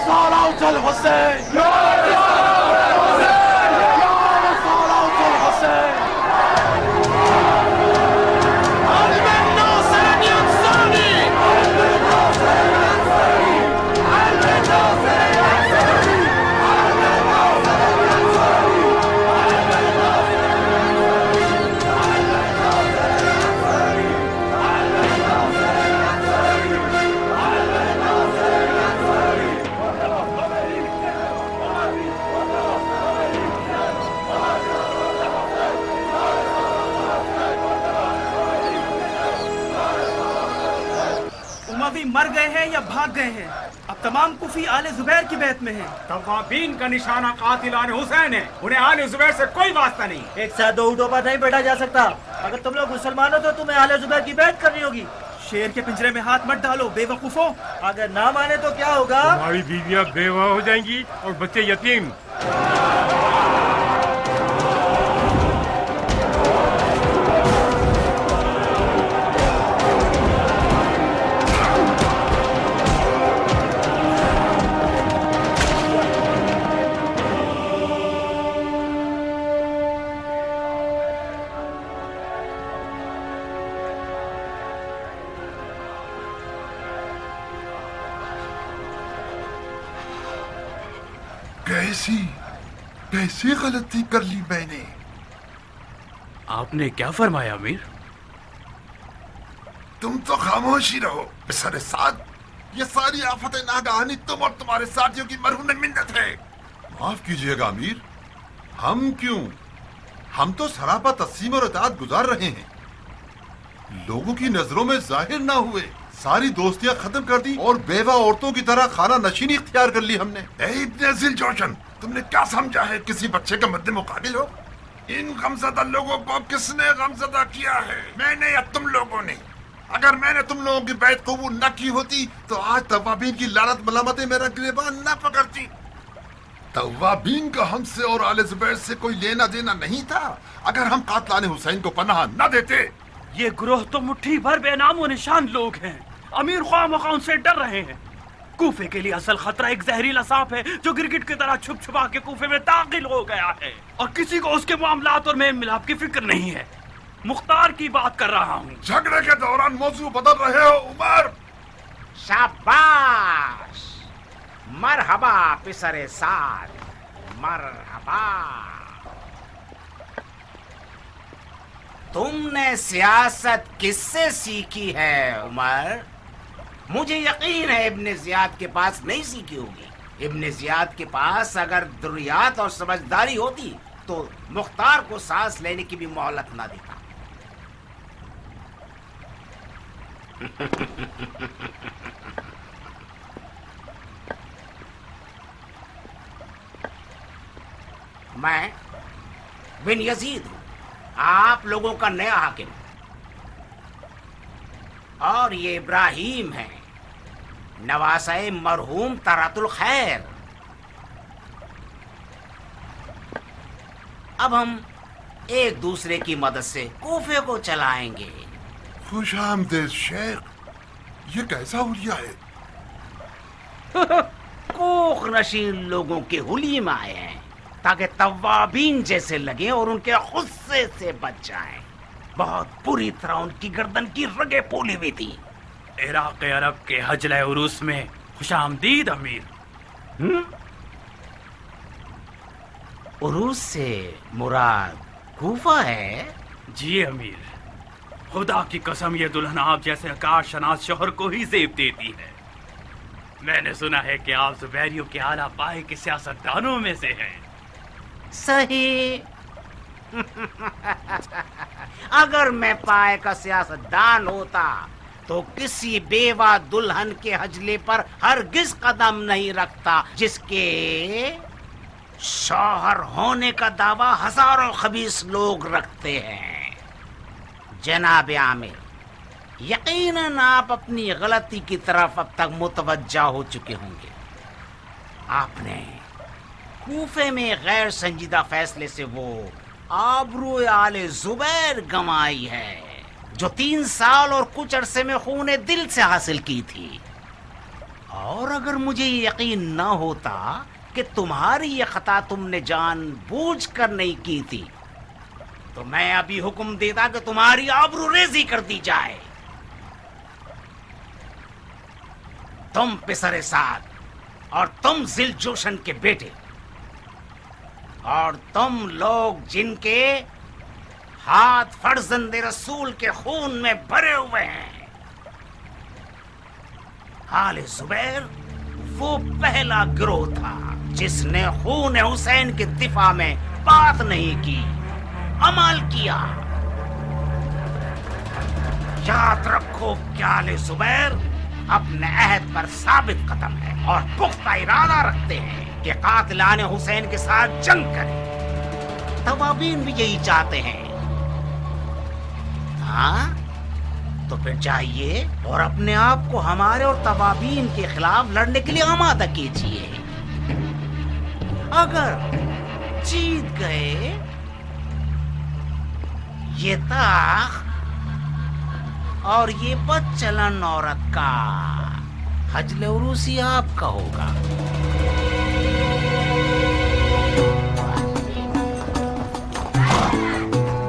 صلاة الحسين يا صلاة الحسين قلب الناصر ينصرني قلب الناصر ينصرني قلب الناصر ينصرني قلب الناصر ينصرني قلب الناصر उमवी मर गए हैं या भाग गए हैं? अब तमाम कुफी आले जुबैर की बैत में हैं। तवाबीन का निशाना कातिलान हुसैन है, उन्हें आले जुबैर से कोई वास्ता नहीं। एक साथ दो ऊँटों पर नहीं बैठा जा सकता। अगर तुम लोग मुसलमान हो तो तुम्हें आले जुबैर की बैत करनी होगी। शेर के पिंजरे में हाथ मत डालो बेवकूफों। अगर ना माने तो क्या होगा? हमारी बीवियां बेवा हो जाएंगी और बच्चे यतीम। कैसी गलती कर ली मैंने? आपने क्या फरमाया अमीर? तुम तो खामोश ही रहो बिसरे साथ। ये सारी आफतें नागाहानी तुम और तुम्हारे साथियों की मरहूम मिन्नत है। माफ कीजिएगा अमीर, हम क्यों? हम तो सरापा तस्लीम और इताअत गुजार रहे हैं, लोगों की नजरों में जाहिर ना हुए, सारी दोस्तियां खत्म कर दी और बेवा औरतों की तरह खाना नशीनी इख्तियार कर ली हमने। इब्ने ज़िल जोशन, तुमने क्या समझा है किसी बच्चे का मद्दे मुकाबिल हो? इन गमज़दा लोगों को किसने गमज़दा किया है, मैंने या तुम लोगों ने? अगर मैंने तुम लोगों की बैत कबूल न की होती तो आज तवाबीन की लानत मलामतें मेरा गिरबान न पकड़ती। तवाबीन का हमसे और आले जुबैर से कोई लेना देना नहीं था अगर हम कातलाने हुसैन को पनाह न देते। ये ग्रोह तो मुट्ठी भर बेनामो निशान लोग हैं। अमीर ख्वाह उनसे डर रहे हैं। कूफे के लिए असल खतरा एक जहरीला सांप है जो गिरगिट की तरह छुप छुपा के कूफे में दाखिल हो गया है और किसी को उसके मामलात और मेल मिलाप की फिक्र नहीं है। मुख्तार की बात कर रहा हूँ। झगड़े के दौरान मौजू बदल रहे हो उमर। शाबाश, मरहबा पिसरे साद, मरहबा। तुमने सियासत किससे सीखी है उमर? मुझे यकीन है इब्ने ज़ियाद के पास नहीं सीखी होगी। इब्ने ज़ियाद के पास अगर दुर्रियात और समझदारी होती तो मुख्तार को सांस लेने की भी मोहलत ना देता। मैं बिन यजीद हूं, आप लोगों का नया हाकिम, और ये इब्राहिम है, नवासाए मरहूम तरातुल खैर। अब हम एक दूसरे की मदद से कूफे को चलाएंगे। खुश आमदीद शेख, ये कैसा हुलिया है? कोख नशीन लोगों के हुली में आए हैं ताकि तवाबीन जैसे लगे और उनके गुस्से से बच जाएं। बहुत बुरी तरह उनकी गर्दन की रगे पोली हुई थी। इराक़ अरब के हजले उरूस में खुशामदीद अमीर। उरूस से मुराद कूफा है? जी अमीर, खुदा की कसम ये दुल्हन आप जैसे आकाश शनास शोहर को ही जेब देती है। मैंने सुना है कि आप जुबैरियों के आला पाए के सियासतदानों में से हैं। सही। अगर मैं पाए का सियासतदान होता तो किसी बेवा दुल्हन के हजले पर हरगिज कदम नहीं रखता जिसके शौहर होने का दावा हजारों खबीस लोग रखते हैं। जनाब आमिर, यकीनन आप अपनी गलती की तरफ अब तक मुतवज्जा हो चुके होंगे। आपने कूफे में गैर संजीदा फैसले से वो आबरू आले जुबैर गंवाई है जो 3 साल और कुछ अरसे में खूने दिल से हासिल की थी। اور اگر مجھے یہ یقین نہ ہوتا کہ تمہاری یہ خطا تم نے جان بوجھ کر نہیں کی تھی تو میں ابھی حکم دیتا کہ تمہاری آبرو ریزی کر دی جائے. تم پسر سعد اور تم ذل جوشن کے بیٹے اور تم لوگ جن کے ہاتھ فرزند رسول کے خون میں بھرے ہوئے ہیں. آل زبیر وہ پہلا گروہ تھا جس نے خون حسین کے دفاع میں بات نہیں کی، عمل کیا. یاد رکھو کہ آل زبیر اپنے عہد پر ثابت قدم ہے اور پختہ ارادہ رکھتے ہیں کہ قاتلان حسین کے ساتھ جنگ کریں. توابین بھی یہی چاہتے ہیں. ہاں تو پھر جائیے اور اپنے آپ کو ہمارے اور توابین کے خلاف لڑنے کے لیے آمادہ کیجیے. اگر جیت گئے یہ تاخ اور یہ بد چلن عورت کا حجل عروسی آپ کا ہوگا.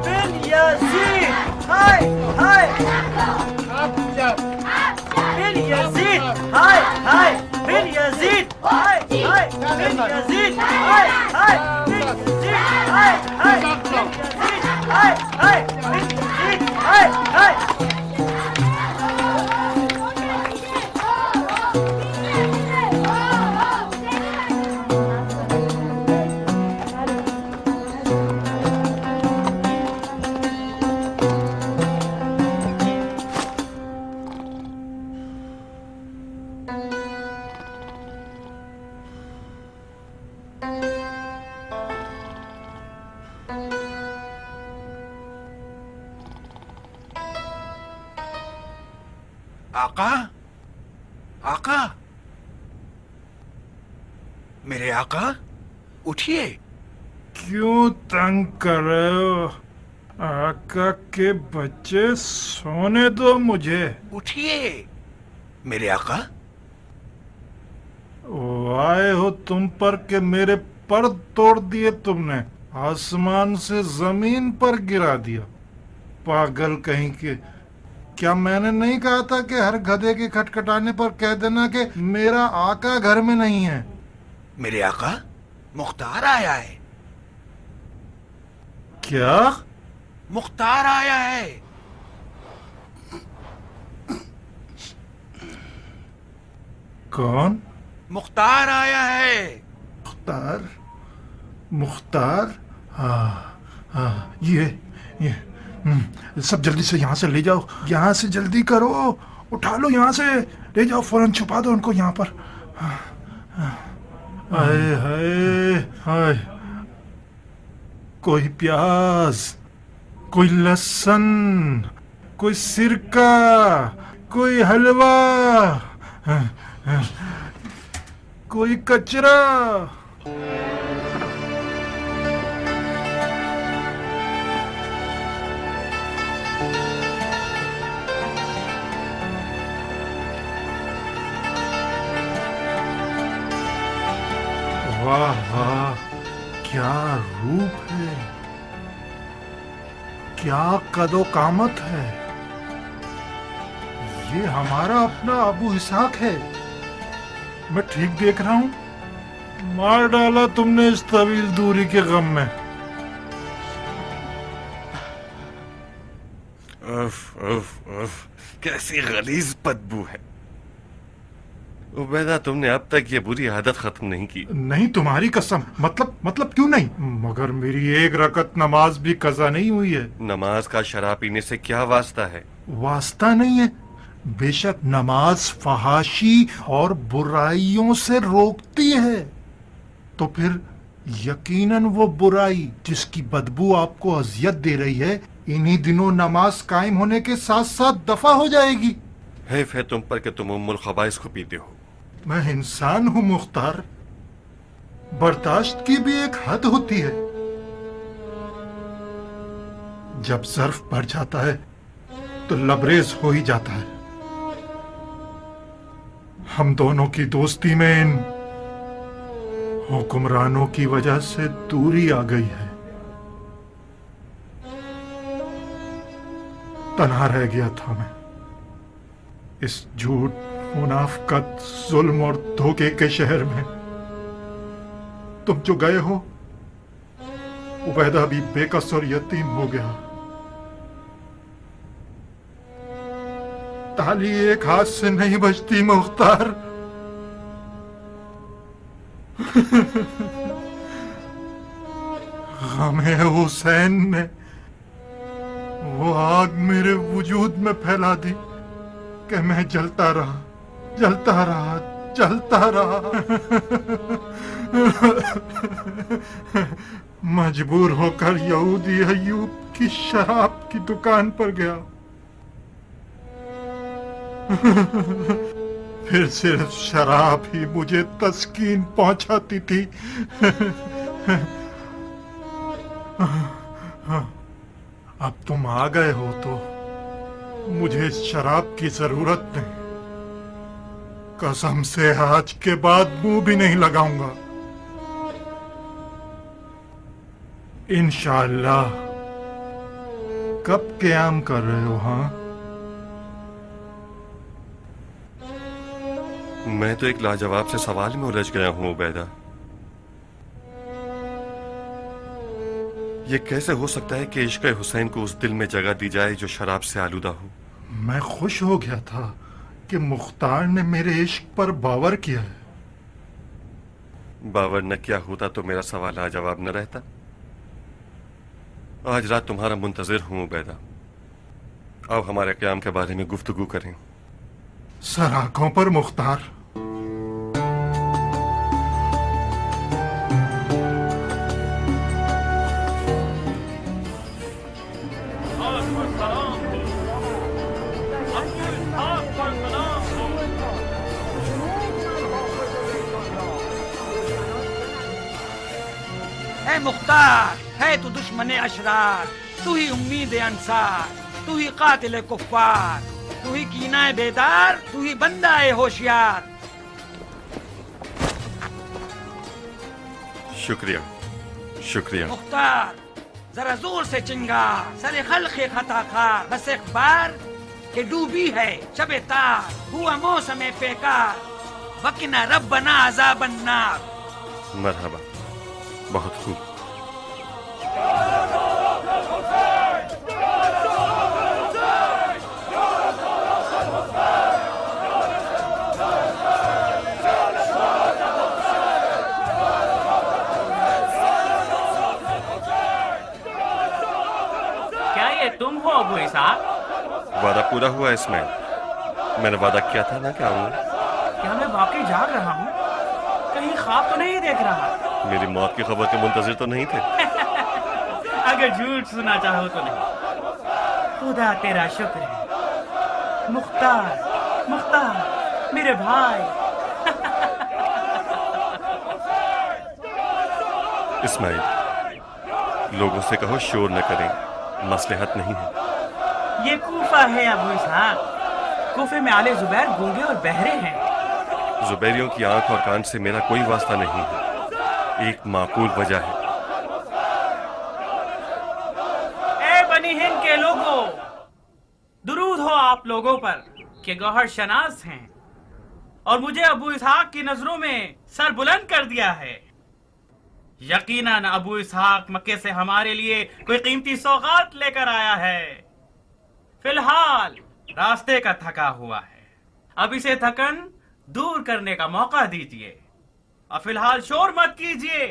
بن یزید ہائے ہائے، بن یزید ہائے ہائے، بن یزید ہائے ہائے، بن یزید ہائے ہائے، بن یزید ہائے ہائے، بن یزید ہائے ہائے، بن یزید ہائے ہائے. آقا، آقا، میرے آقا اٹھیے. کیوں تنگ کر رہے ہو؟ آقا کے بچے سونے دو مجھے. اٹھیے میرے آقا. آئے ہو تم پر کہ میرے پر توڑ دیے تم نے، آسمان سے زمین پر گرا دیا. پاگل کہیں کے. کیا میں نے نہیں کہا تھا کہ ہر گدھے کے کھٹکھٹانے پر کہہ دینا کہ میرا آقا گھر میں نہیں ہے؟ میرے آقا مختار آیا ہے. کیا؟ مختار آیا ہے. کون؟ مختار آیا ہے. مختار؟ مختار؟ ہاں ہاں، یہ سب جلدی سے یہاں سے لے جاؤ، یہاں سے جلدی کرو، اٹھا لو یہاں سے لے جاؤ، فوراً چھپا دو ان کو یہاں پر. ہائے ہائے ہائے، کوئی پیاز، کوئی لہسن، کوئی سرکہ، کوئی حلوہ، کوئی کچرا. واہ واہ، کیا روپ ہے، کیا قد و قامت ہے. یہ ہمارا اپنا ابو اسحاق ہے. میں ٹھیک دیکھ رہا ہوں؟ مار ڈالا تم نے اس طویل دوری کے غم میں. اف اف اف، کیسی غلیظ بدبو ہے. عبیدہ، تم نے اب تک یہ بری عادت ختم نہیں کی. نہیں، تمہاری قسم. مطلب کیوں نہیں؟ مگر میری ایک رکعت نماز بھی قضا نہیں ہوئی ہے. نماز کا شراب پینے سے کیا واسطہ ہے؟ واسطہ نہیں ہے. بے شک نماز فحاشی اور برائیوں سے روکتی ہے. تو پھر یقیناً وہ برائی جس کی بدبو آپ کو اذیت دے رہی ہے انہی دنوں نماز قائم ہونے کے ساتھ ساتھ دفع ہو جائے گی. حیف ہے تم پر کہ تم ام الخبائث کو پیتے ہو. میں انسان ہوں مختار، برداشت کی بھی ایک حد ہوتی ہے. جب ظرف بڑھ جاتا ہے تو لبریز ہو ہی جاتا ہے. हम दोनों की दोस्ती में इन हुक्मरानों की वजह से दूरी आ गई है। तन्हा रह गया था मैं इस झूठ, मुनाफकत, जुल्म और धोखे के शहर में। तुम जो गए हो, उबैदा भी बेकस और यतीम हो गया। ताली एक हाथ से नहीं बजती मुख्तार। गमे हुसैन ने वो आग मेरे वजूद में फैला दी कि मैं जलता रहा, जलता रहा, जलता रहा। मजबूर होकर यहूदी अय्यूब की शराब की दुकान पर गया। फिर सिर्फ शराब ही मुझे तस्कीन पहुंचाती थी। अब तुम आ गए हो तो मुझे इस शराब की जरूरत नहीं। कसम से आज के बाद मुंह भी नहीं लगाऊंगा। इंशाअल्लाह। कब क़याम कर रहे हो? हाँ, मैं तो एक लाजवाब से सवाल में उलझ गया हूं उबैदा। ये कैसे हो सकता है कि इश्क़ हुसैन को उस दिल में जगह दी जाए जो शराब से आलूदा हो? मैं खुश हो गया था कि मुख्तार ने मेरे इश्क पर बावर किया है। बावर न किया होता तो मेरा सवाल लाजवाब न रहता। आज रात तुम्हारा मुंतजिर हूं उबैदा। आओ हमारे क़याम के बारे में गुफ्तगू करें। सर आंखों पर मुख्तार। है मुख्तार, है तू दुश्मन अशरार, तू ही उम्मीद अंसार, तू ही कातिल कुफ्फार, तू ही कीना बेदार, तू ही बंदा है होशियार। शुक्रिया, शुक्रिया। मुख्तार जरा जोर से चिंगार, सरे खल्क़े खताकार, बस एक बार के डूबी है शबे तार, हुआ मौसम पेकार, वकिना रब्बना अज़ाबन नार। मरहबा, बहुत खूब। क्या ये तुम हो अबू इसहाक? वादा पूरा हुआ इसमें। मैंने वादा किया था ना कि आऊंगा। क्या मैं वाकई जाग रहा हूँ? कहीं ख्वाब तो नहीं देख रहा? मेरी मौत की खबर के मुंतजिर तो नहीं थे? अगर झूठ सुना चाहो तो नहीं। खुदा तेरा शुक्र है। मुख्तार, मुख्तार मेरे भाई। इस्माइल, लोगों से कहो शोर न करें, मसलहत नहीं है। ये कूफा है अबू इसहाक। कूफे में आले जुबैर गूंगे और बहरे हैं। जुबैरियों की आंख और कान से मेरा कोई वास्ता नहीं है। एक माकूल वजह है। ए बनी हिंद के लोगों, दुरूद हो आप लोगों पर कि गौहर शनास हैं और मुझे अबू इसहाक की नजरों में सर बुलंद कर दिया है। यकीनन अबू इसहाक मक्के से हमारे लिए कोई कीमती सौगात लेकर आया है। फिलहाल रास्ते का थका हुआ है, अब इसे थकन दूर करने का मौका दीजिए और फिलहाल शोर मत कीजिए।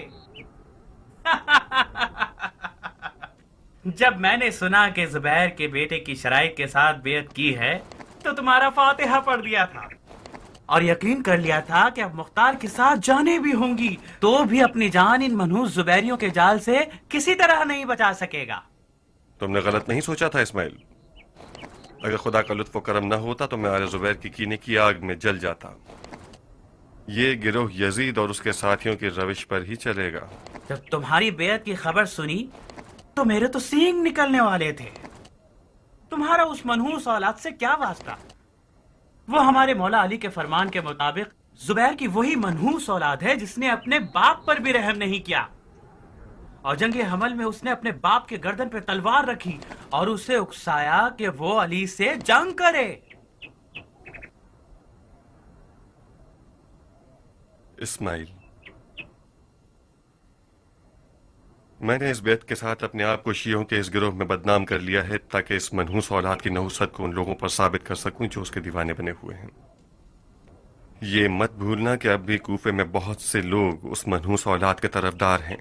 जब मैंने सुना कि जुबैर के बेटे की शराइक के साथ बेअत की है तो तुम्हारा फातिहा पढ़ दिया था और यकीन कर लिया था कि अब मुख्तार के साथ जाने भी होंगी तो भी अपनी जान इन मनहूस जुबैरियों के जाल से किसी तरह नहीं बचा सकेगा। तुमने गलत नहीं सोचा था इस्माइल। अगर खुदा का लुत्फ करम न होता तो मैं आले जुबैर की कीने की आग में जल जाता। ये गिरोह यजीद और उसके साथियों की रविश पर ही चलेगा। जब तुम्हारी बेअत की खबर सुनी तो मेरे तो सींग निकलने वाले थे। तुम्हारा उस मनहूस औलाद से क्या वास्ता? وہ ہمارے مولا علی کے فرمان کے مطابق زبیر کی وہی منحوس اولاد ہے جس نے اپنے باپ پر بھی رحم نہیں کیا، اور جنگ حمل میں اس نے اپنے باپ کے گردن پہ تلوار رکھی اور اسے اکسایا کہ وہ علی سے جنگ کرے۔ اسماعیل، میں نے اس بیعت کے ساتھ اپنے آپ کو شیعوں کے اس گروہ میں بدنام کر لیا ہے تاکہ اس منحوس اولاد کی نحوست کو ان لوگوں پر ثابت کر سکوں جو اس کے دیوانے بنے ہوئے ہیں۔ یہ مت بھولنا کہ اب بھی کوفے میں بہت سے لوگ اس منحوس اولاد کے طرفدار ہیں۔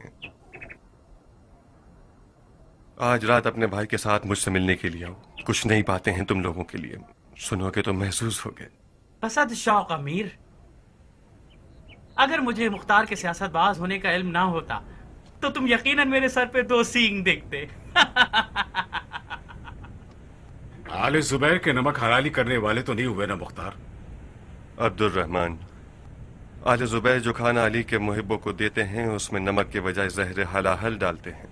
آج رات اپنے بھائی کے ساتھ مجھ سے ملنے کے لیے آؤ، کچھ نئی باتیں ہیں تم لوگوں کے لیے، سنو گے تو محسوس ہوگے۔ اسد شوق امیر، اگر مجھے مختار کے سیاست باز ہونے کا علم نہ ہوتا تو تم یقیناً میرے سر پہ 2 سینگ دیکھتے۔ آل زبیر کے نمک حلالی کرنے والے تو نہیں ہوئے نا مختار؟ عبد الرحمن، آل زبیر جو کھانا علی کے محبوں کو دیتے ہیں اس میں نمک کے بجائے زہر حلاحل ڈالتے ہیں۔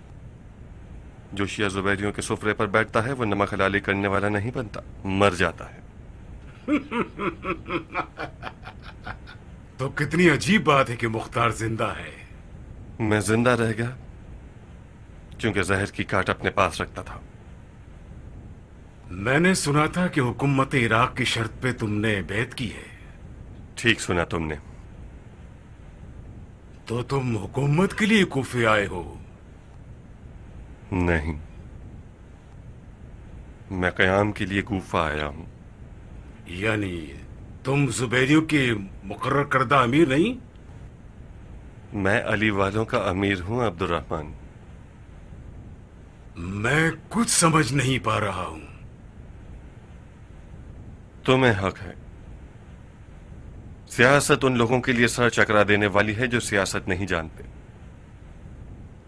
جو شیعہ زبیریوں کے سفرے پر بیٹھتا ہے وہ نمک حلالی کرنے والا نہیں بنتا، مر جاتا ہے۔ تو کتنی عجیب بات ہے کہ مختار زندہ ہے۔ میں زندہ رہ گیا کیونکہ زہر کی کاٹ اپنے پاس رکھتا تھا۔ میں نے سنا تھا کہ حکومت عراق کی شرط پہ تم نے بیعت کی ہے۔ ٹھیک سنا تم نے۔ تو تم حکومت کے لیے کوفے آئے ہو؟ نہیں، میں قیام کے لیے کوفہ آیا ہوں۔ یعنی تم زبیریوں کے مقرر کردہ امیر نہیں؟ میں علی والوں کا امیر ہوں عبد الرحمن۔ میں کچھ سمجھ نہیں پا رہا ہوں۔ تمہیں حق ہے۔ سیاست ان لوگوں کے لیے سر چکرا دینے والی ہے جو سیاست نہیں جانتے۔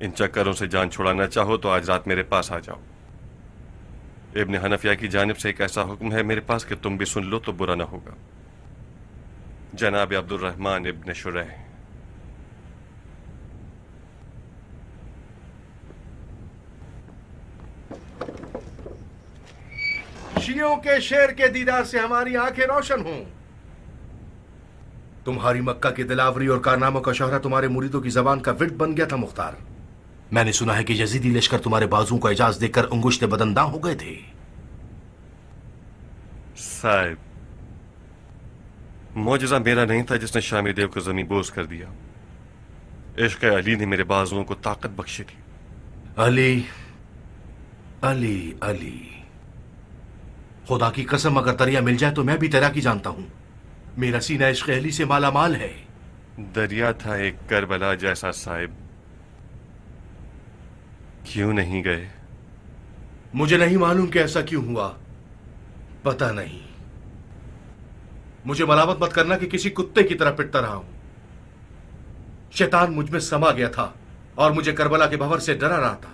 ان چکروں سے جان چھڑانا چاہو تو آج رات میرے پاس آ جاؤ۔ ابن حنفیہ کی جانب سے ایک ایسا حکم ہے میرے پاس کہ تم بھی سن لو تو برا نہ ہوگا۔ جناب عبد الرحمن ابن شریح، شیعوں کے شیر کے دیدار سے ہماری آنکھیں روشن ہوں۔ تمہاری مکہ کی دلاوری اور کارناموں کا شہرہ تمہارے مریدوں کی زبان کا ورد بن گیا تھا مختار۔ میں نے سنا ہے کہ یزیدی لشکر تمہارے بازوں کو اعجاز دے کر انگشت بدنداں ہو گئے تھے۔ صاحب، معجزہ میرا نہیں تھا جس نے شامی دیو کو زمین بوس کر دیا۔ عشق علی نے میرے بازوؤں کو طاقت بخشی تھی۔ علی علی علی، خدا کی قسم اگر دریا مل جائے تو میں بھی تیراکی جانتا ہوں۔ میرا سینہ عشق علی سے مالا مال ہے۔ دریا تھا ایک کربلا جیسا صاحب، کیوں نہیں گئے؟ مجھے نہیں معلوم کہ ایسا کیوں ہوا، پتہ نہیں۔ مجھے ملامت مت کرنا کہ کسی کتے کی طرح پٹتا رہا ہوں۔ شیطان مجھ میں سما گیا تھا اور مجھے کربلا کے بھنور سے ڈرا رہا تھا۔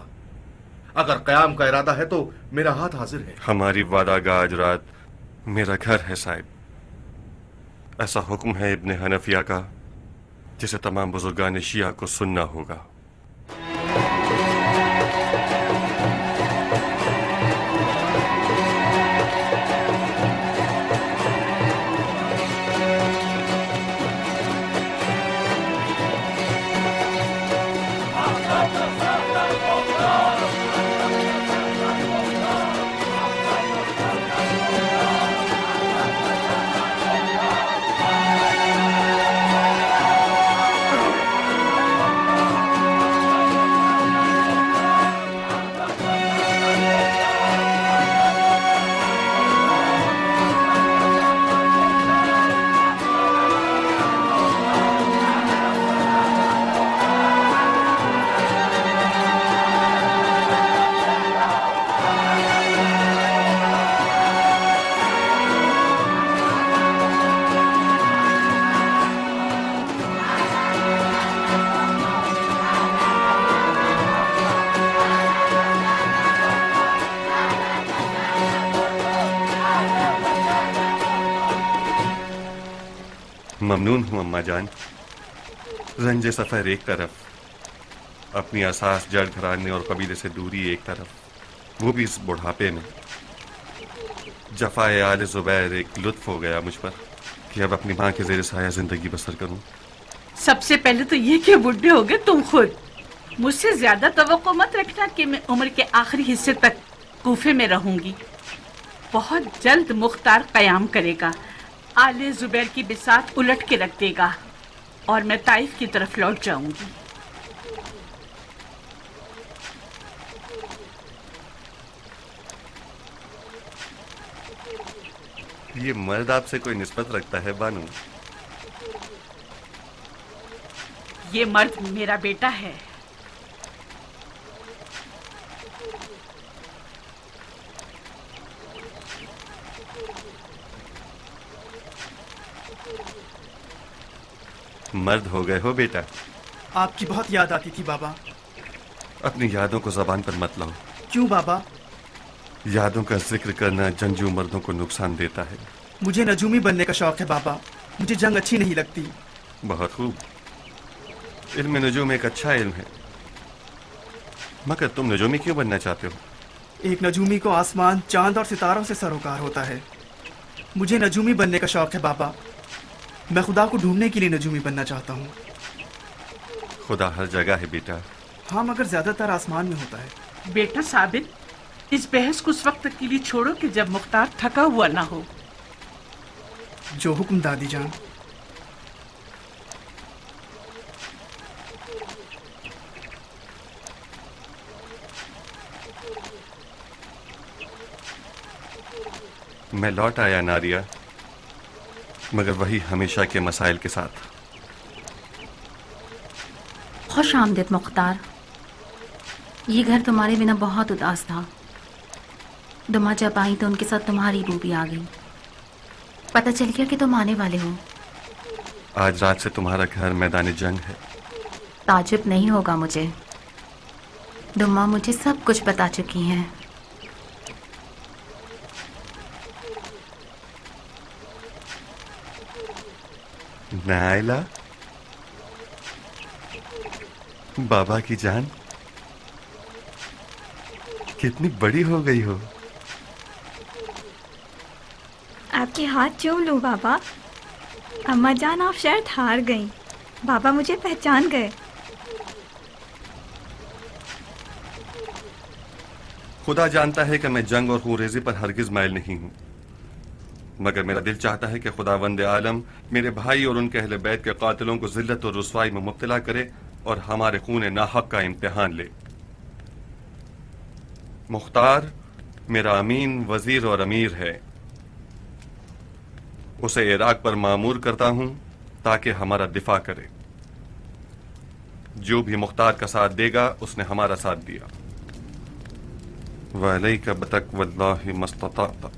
اگر قیام کا ارادہ ہے تو میرا ہاتھ حاضر ہے۔ ہماری وعدہ گاہ آج رات میرا گھر ہے صاحب۔ ایسا حکم ہے ابن حنفیہ کا جسے تمام بزرگان شیعہ کو سننا ہوگا۔ ممنون ہوں اماں جان۔ رنج سفر ایک طرف، اپنی اساس جڑ گھرانے اور قبیلے سے دوری ایک طرف، وہ بھی اس بڑھاپے میں۔ जफाए आले जुबैर एक लुत्फ हो गया मुझ पर कि अब अपनी माँ के जेर साया जिंदगी बसर करूं। सबसे पहले तो ये कि बुढ़े हो गए तुम खुद। मुझसे ज्यादा तवक्को मत रखना कि मैं उम्र के आखिरी हिस्से तक कूफे में रहूंगी। बहुत जल्द मुख्तार कयाम करेगा, आले जुबैर की बिसात उलट के रख देगा और मैं ताइफ की तरफ लौट जाऊंगी। ये मर्द आपसे कोई निस्बत रखता है बानू? ये मर्द मेरा बेटा है। मर्द हो गए हो बेटा? आपकी बहुत याद आती थी बाबा। अपनी यादों को जबान पर मत लाओ। क्यों बाबा? यादों का जिक्र करना जंगजू मर्दों को नुकसान देता है। मुझे नजूमी बनने का शौक है बाबा। मुझे जंग अच्छी नहीं लगती। बहुत खूब। इल्म नजूम एक अच्छा इल्म है, मगर तुम नजूमी क्यों बनना चाहते हो? एक नजूमी को आसमान, चांद और सितारों से सरोकार होता है। मुझे नजूमी बनने का शौक है बाबा। मैं खुदा को ढूंढने के लिए नजूमी बनना चाहता हूँ। खुदा हर जगह है बेटा। हाँ, मगर ज्यादातर आसमान में होता है। बेटा साबित, इस बहस को उस वक्त के लिए छोड़ो कि जब मुख्तार थका हुआ ना हो। जो हुक्म दादी जान। मैं लौट आया नारिया, मगर वही हमेशा के मसाइल के साथ। खुश आमदीद मुख्तार। ये घर तुम्हारे बिना बहुत उदास था। दुमा जब आई तो उनके साथ तुम्हारी रूह भी आ गई। पता चल गया कि तुम आने वाले हो। आज रात से तुम्हारा घर मैदान जंग है। ताजुब नहीं होगा मुझे। दुमा मुझे सब कुछ बता चुकी हैं। नाइला, बाबा की जान, कितनी बड़ी हो गई हो। आपके हाथ चूम लूं बाबा। अम्मा जान, आप शायद हार गईं। बाबा मुझे पहचान गए। खुदा जानता है कि मैं जंग और खूनरेजी पर हरगिज माइल नहीं हूं, मगर मेरा दिल चाहता है कि खुदावंद आलम मेरे भाई और उनके अहले बैत के कातिलों को जिल्लत और रुसवाई में मुब्तला करे और हमारे खून नाहक का इम्तिहान ले। मुख्तार मेरा अमीन, वजीर और अमीर है। उसे इराक पर मामूर करता हूं ताकि हमारा दिफा करे। जो भी मुख्तार का साथ देगा उसने हमारा साथ दिया। वलैका बतक़वल्लाहि मस्तताअत।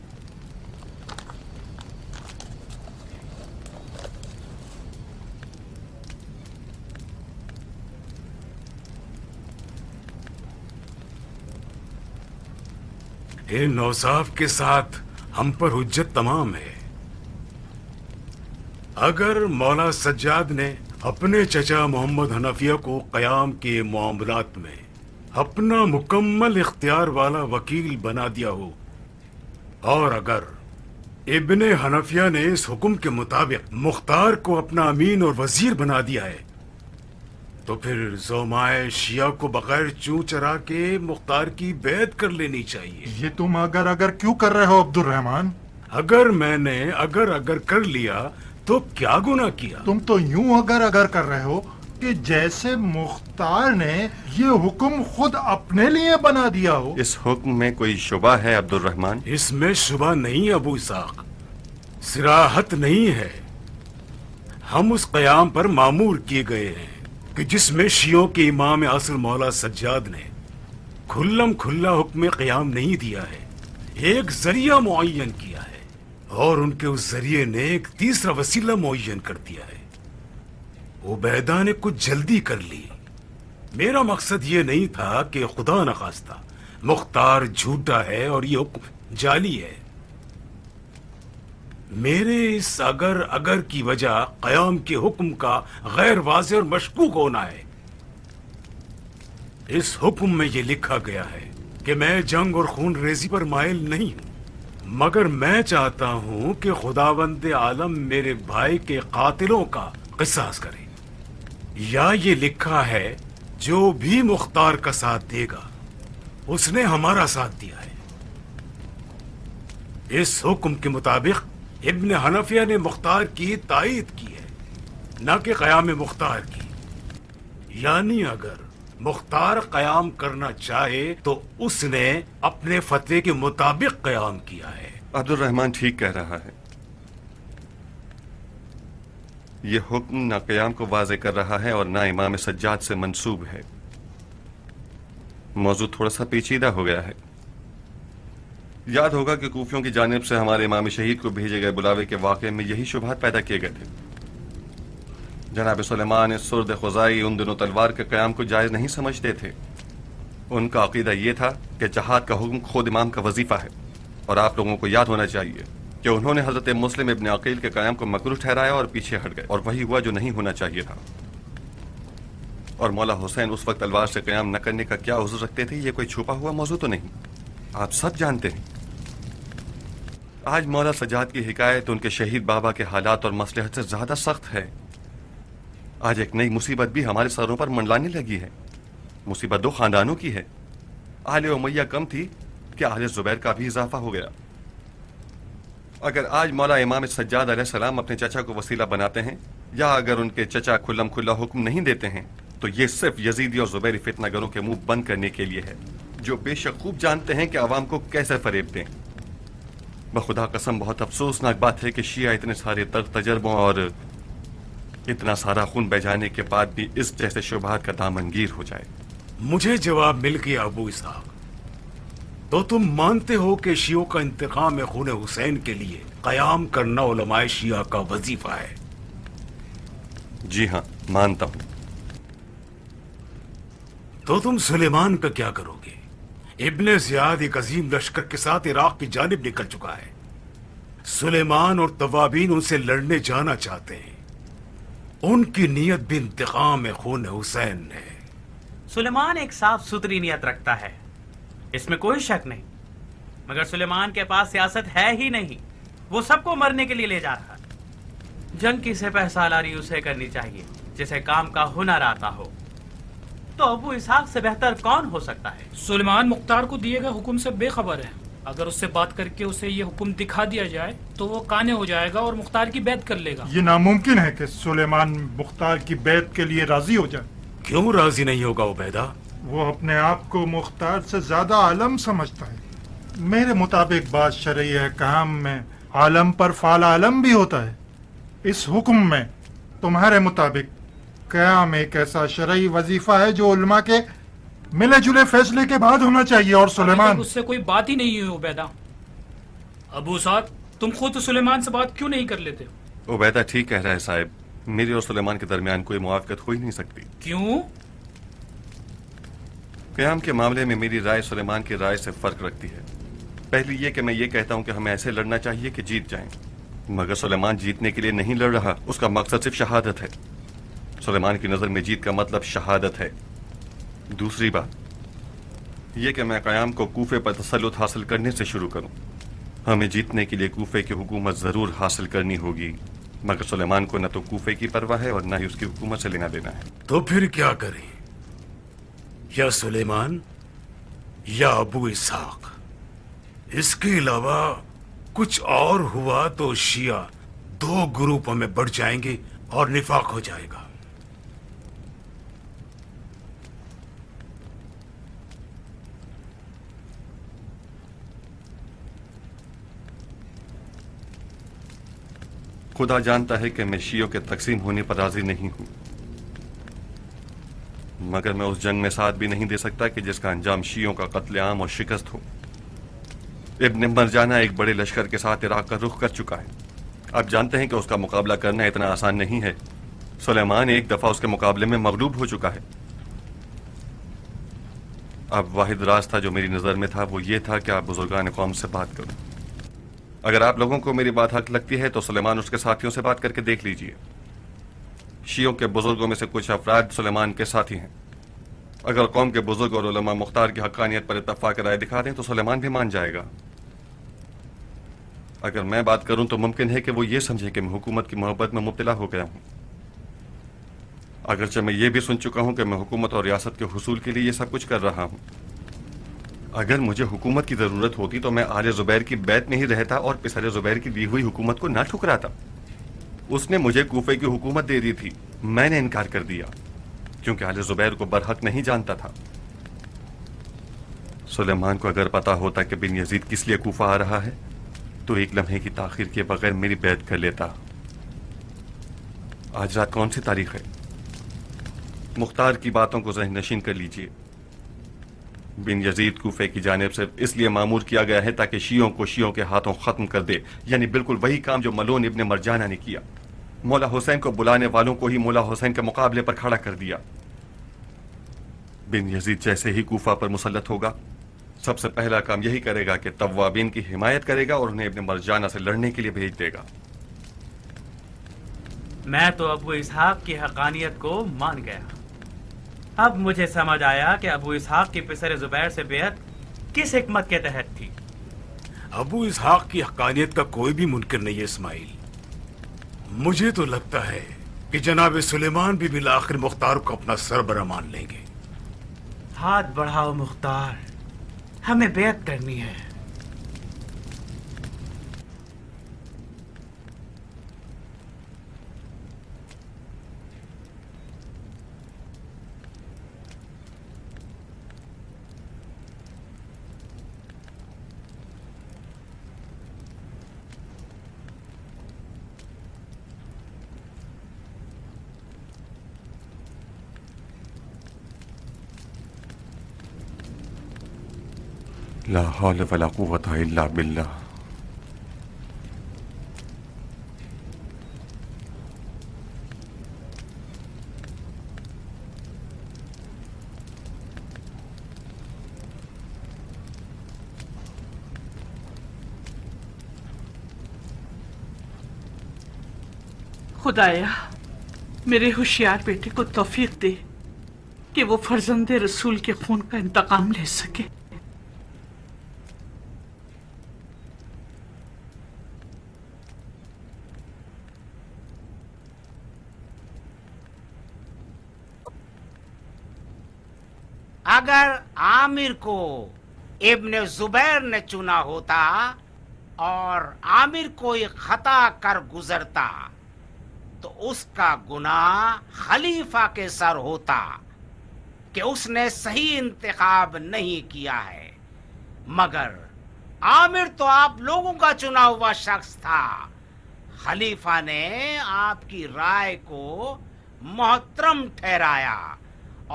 इन औसाफ के साथ हम पर हुज्जत तमाम है। अगर मौला सज्जाद ने अपने चचा मोहम्मद हनफिया को क़याम के मामलात में अपना मुकम्मल इख्तियार वाला वकील बना दिया हो, और अगर इब्ने हनफिया ने इस हुक्म के मुताबिक मुख्तार को अपना अमीन और वजीर बना दिया है, तो फिर ज़ोमाए शिया को बगैर चूं चरा के मुख्तार की बैत कर लेनी चाहिए। ये तुम अगर क्यों कर रहे हो अब्दुल रहमान? अगर मैंने अगर कर लिया तो क्या गुनाह किया? तुम तो यूं अगर कर रहे हो कि जैसे मुख्तार ने ये हुक्म खुद अपने लिए बना दिया हो। इस हुक्म में कोई शुबा है अब्दुल रहमान? इसमें शुबा नहीं अबू इसाक, सिराहत नहीं है। हम उस क़याम पर मामूर किए गए हैं कि जिसमें शियों के इमाम असर मौला सज्जाद ने खुल्लम खुल्ला हुक्म क़याम नहीं दिया है, एक जरिया मुअय्यन किया है और उनके उस जरिए ने एक तीसरा वसीला मुअय्यन कर दिया है। उबैदा ने कुछ जल्दी कर ली। मेरा मकसद ये नहीं था कि खुदा न खास्ता मुख्तार झूठा है और ये हुक्म जाली है। मेरे इस अगर की वजह क़याम के हुक्म का गैर वाज़ेह और मशकूक होना है। इस हुक्म में ये लिखा गया है कि मैं जंग और खून रेजी पर माइल नहीं हूं, मगर मैं चाहता हूं कि खुदावंद आलम मेरे भाई के कातिलों का किसास करे। या ये लिखा है जो भी मुख्तार का साथ देगा उसने हमारा साथ दिया है। इस हुक्म के मुताबिक इब्न हनफिया ने मुख्तार की तायीद की है, न कि क़याम मुख्तार की। यानी अगर मुख्तार क़याम करना चाहे तो उसने अपने फतवे के मुताबिक क़याम किया है। अब्दुल रहमान ठीक कह रहा है। ये हुक्म न क़याम को वाज़े कर रहा है और न इमाम सज्जाद से मंसूब है। मौजूद थोड़ा सा पेचीदा हो गया है। याद होगा कि कूफियों की जानिब से हमारे इमाम शहीद को भेजे गए बुलावे के वाक़े में यही शुबहात पैदा किए गए थे। जनाब सुलेमान सुर्द खुज़ाई उन दिनों तलवार के क़याम को जायज़ नहीं समझते थे। उनका अक़ीदा ये था कि जहाद का हुक्म खुद इमाम का वजीफ़ा है, और आप लोगों को याद होना चाहिए कि उन्होंने हज़रत मुस्लिम इब्न अक़ील के क़याम को मकरूह ठहराया और पीछे हट गए, और वही हुआ जो नहीं होना चाहिए था। और मौला हुसैन उस वक्त तलवार से क़याम न करने का क्या उज़्र रखते थे, ये कोई छुपा हुआ मौजू तो नहीं, आप सब जानते हैं। आज मौला सज्जाद की हिकायत उनके शहीद बाबा के हालात और मसलहत से ज़्यादा सख्त है। आज एक नई मुसीबत भी हमारे सरों पर मंडलाने लगी है। मुसीबत दो खानदानों की है। आले उमैया कम थी कि आले ज़ुबैर का भी इजाफा हो गया। अगर आज मौला इमाम सज्जाद अलैहिस्सलाम अपने चचा को वसीला बनाते हैं, या अगर उनके चचा खुल्लम खुल्ला हुक्म नहीं देते हैं, तो ये सिर्फ यजीदी और ज़ुबैरी फितनागरों के मुंह बंद करने के लिए है, जो बेशक खूब जानते हैं कि आवाम को कैसे फरेब दें। बखुदा कसम बहुत अफसोसनाक बात है कि शिया इतने सारे तजर्बों और इतना सारा खून बह के बाद भी इस जैसे शुबहात का दामनगीर हो जाए। मुझे जवाब मिल गया अबू इसहाक। तो तुम मानते हो कि शियों का इंतकाम खून हुसैन के लिए क़याम करना उलमाए शिया का वजीफा है? जी हाँ, मानता हूँ। तो तुम सुलेमान का क्या करोगे? इब्ने ज़ियाद एक अजीम लश्कर के साथ इराक की जानिब निकल चुका है। सुलेमान और तवाबीन उनसे लड़ने जाना चाहते हैं। उनकी नीयत भी इंतकाम खून हुसैन है। सुलेमान एक साफ सुथरी नीयत रखता है, इसमें कोई शक नहीं, मगर सुलेमान के पास सियासत है ही नहीं। वो सबको मरने के लिए ले जा रहा है। जंग की सिपह सालारी उसे करनी चाहिए जिसे काम का हुनर आता हो। तो अबू इसहाक से बेहतर कौन हो सकता है? सुलेमान मुख्तार को दिए गए हुक्म से बेखबर है। अगर उससे बात करके उसे ये हुक्म दिखा दिया जाए तो वो काने हो जाएगा और मुख्तार की बैत कर लेगा। ये नामुमकिन है कि सुलेमान मुख्तार की बैत के लिए राजी हो जाए। क्यों राजी नहीं होगा उबैदा? वो अपने आप को मुख्तार से ज्यादा आलम समझता है। मेरे मुताबिक बात शरई अहकाम में आलम पर फाल आलम भी होता है। इस हुक्म में तुम्हारे मुताबिक क़याम एक ऐसा शरई वजीफा है जो उलमा के मिले जुले फैसले के बाद होना चाहिए। और सुलेमान, उससे कोई बात ही नहीं हुई उबैदा। अबू साद, तुम खुद सुलेमान से बात क्यों नहीं कर लेते? उबैदा ठीक कह रहा है साहब, मेरे और सुलेमान के दरमियान कोई मुआफ़क़त हो ही नहीं सकती। क्यों? क़याम के मामले में मेरी राय सुलेमान की राय से फ़र्क रखती है। पहली ये कि मैं ये कहता हूँ कि हमें ऐसे लड़ना चाहिए कि जीत जाएं, मगर सुलेमान जीतने के लिए नहीं लड़ रहा, उसका मकसद सिर्फ शहादत है। सुलेमान की नज़र में जीत का मतलब शहादत है। दूसरी बात यह कि मैं क़याम को कूफे पर तसल्लुत हासिल करने से शुरू करूं। हमें जीतने के लिए कूफे की हुकूमत ज़रूर हासिल करनी होगी, मगर सुलेमान को न तो कूफे की परवाह है और न ही उसकी हुकूमत से लेना देना है। तो फिर क्या करें? या सुलेमान या अबू इसहाक? इसके अलावा कुछ और हुआ तो शिया दो ग्रुपों में बढ़ जाएंगे और निफाक हो जाएगा। खुदा जानता है कि मैं शियों के तकसीम होने पर राजी नहीं हूं, मगर मैं उस जंग में साथ भी नहीं दे सकता कि जिसका अंजाम शियों का कत्लेआम और शिकस्त हो। इब्न मरजाना एक बड़े लश्कर के साथ इराक का रुख कर चुका है। आप जानते हैं कि उसका मुकाबला करना इतना आसान नहीं है। सुलेमान एक दफा उसके मुकाबले में मगलूब हो चुका है। अब वाहिद रास्ता जो मेरी नज़र में था वो ये था कि आप बुजुर्गान कौम से बात करो। अगर आप लोगों को मेरी बात हक लगती है तो सुलेमान उसके साथियों से बात करके देख लीजिए। शियों के बुजुर्गों में से कुछ अफराद सुलेमान के साथी हैं। अगर कौम के बुजुर्ग और उलमा मुख्तार की हक्कानियत पर इत्तफाक राय दिखा दें तो सुलेमान भी मान जाएगा। اگر میں بات کروں تو ممکن ہے کہ وہ یہ سمجھے کہ میں حکومت کی محبت میں مبتلا ہو گیا ہوں، اگرچہ میں یہ بھی سن چکا ہوں کہ میں حکومت اور ریاست کے حصول کے لیے یہ سب کچھ کر رہا ہوں۔ اگر مجھے حکومت کی ضرورت ہوتی تو میں آل زبیر کی بیت میں ہی رہتا اور پسر زبیر کی دی ہوئی حکومت کو نہ ٹھکراتا۔ اس نے مجھے کوفے کی حکومت دے دی تھی، میں نے انکار کر دیا کیونکہ آل زبیر کو برحق نہیں جانتا تھا۔ سلیمان کو اگر پتا ہوتا کہ بن یزید کس لیے کوفہ آ رہا ہے تو ایک لمحے کی تاخیر کے بغیر میری بیعت کر لیتا۔ آج رات کون سی تاریخ ہے؟ مختار کی باتوں کو ذہن نشین کر لیجئے۔ بن یزید کوفے کی جانب سے اس لیے مامور کیا گیا ہے تاکہ شیعوں کو شیعوں کے ہاتھوں ختم کر دے، یعنی بالکل وہی کام جو ملون ابن مرجانہ نے کیا۔ مولا حسین کو بلانے والوں کو ہی مولا حسین کے مقابلے پر کھڑا کر دیا۔ بن یزید جیسے ہی کوفہ پر مسلط ہوگا سب سے پہلا کام یہی کرے گا کہ توابین کی حمایت کرے گا اور انہیں ابن مرجانہ سے لڑنے کے لیے بھیج دے گا۔ میں تو ابو اسحاق کی حقانیت کو مان گیا۔ اب مجھے سمجھ آیا کہ ابو اسحاق کی پسر زبیر سے بیعت کس حکمت کے تحت تھی۔ ابو اسحاق کی حقانیت کا کوئی بھی منکر نہیں ہے اسماعیل۔ مجھے تو لگتا ہے کہ جناب سلیمان بھی بالآخر مختار کو اپنا سربراہ مان لیں گے۔ ہاتھ بڑھاؤ مختار، ہمیں بیعت کرنی ہے۔ لا حول ولا قوة الا باللہ۔ خدایا میرے ہوشیار بیٹے کو توفیق دے کہ وہ فرزند رسول کے خون کا انتقام لے سکے۔ اگر عامر کو ابن زبیر نے چنا ہوتا اور عامر کوئی خطا کر گزرتا تو اس کا گناہ خلیفہ کے سر ہوتا کہ اس نے صحیح انتخاب نہیں کیا ہے، مگر عامر تو آپ لوگوں کا چنا ہوا شخص تھا۔ خلیفہ نے آپ کی رائے کو محترم ٹھہرایا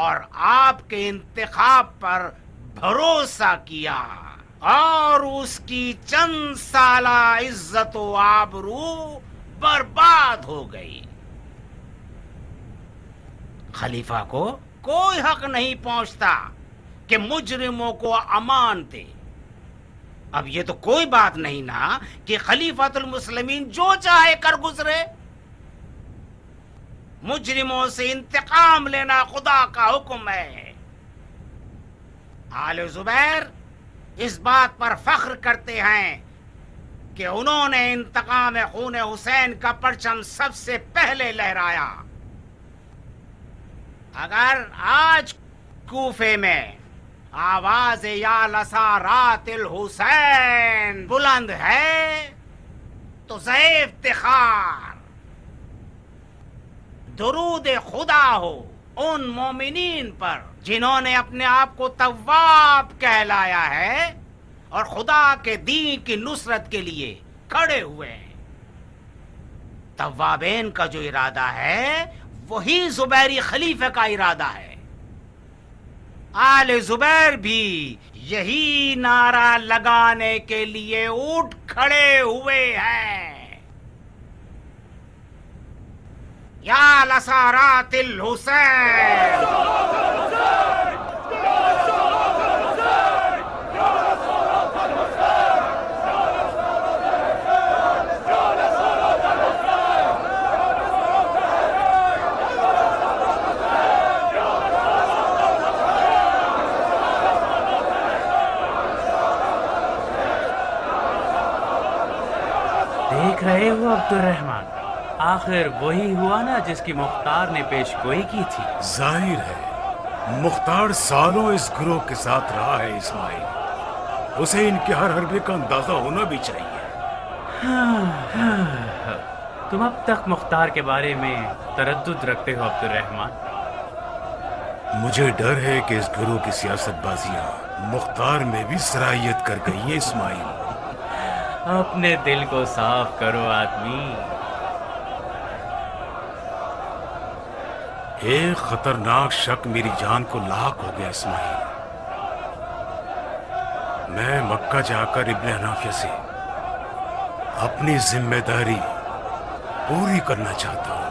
اور آپ کے انتخاب پر بھروسہ کیا اور اس کی چند سالہ عزت و آبرو برباد ہو گئی۔ خلیفہ کو کوئی حق نہیں پہنچتا کہ مجرموں کو امان دے۔ اب یہ تو کوئی بات نہیں نا کہ خلیفۃ المسلمین جو چاہے کر گزرے۔ مجرموں سے انتقام لینا خدا کا حکم ہے۔ آل زبیر اس بات پر فخر کرتے ہیں کہ انہوں نے انتقام خون حسین کا پرچم سب سے پہلے لہرایا۔ اگر آج کوفے میں آواز یا لسارات الحسین بلند ہے تو ضعیف افتخار درود خدا ہو ان مومنین پر جنہوں نے اپنے آپ کو تواب کہلایا ہے اور خدا کے دین کی نصرت کے لیے کھڑے ہوئے ہیں۔ توابین کا جو ارادہ ہے وہی زبیری خلیفہ کا ارادہ ہے۔ آل زبیر بھی یہی نعرہ لگانے کے لیے اٹھ کھڑے ہوئے ہیں۔ یا لسارات الحسین، عبد الرحمن، آخر وہی ہوا نا جس کی مختار نے پیش گوئی کی تھی؟ ظاہر ہے مختار سالوں اس گروہ کے ساتھ رہا ہے اسماعیل، اسے ان کے ہر حربے کا اندازہ ہونا بھی چاہیے۔ تم اب تک مختار کے بارے میں تردد رکھتے ہو عبد الرحمن؟ مجھے ڈر ہے کہ اس گروہ کی سیاست بازیاں مختار میں بھی سرایت کر گئی ہیں اسماعیل۔ اپنے دل کو صاف کرو آدمی۔ ایک خطرناک شک میری جان کو لاحق ہو گیا اسماعیل۔ میں مکہ جا کر ابن حنافیہ سے اپنی ذمہ داری پوری کرنا چاہتا ہوں۔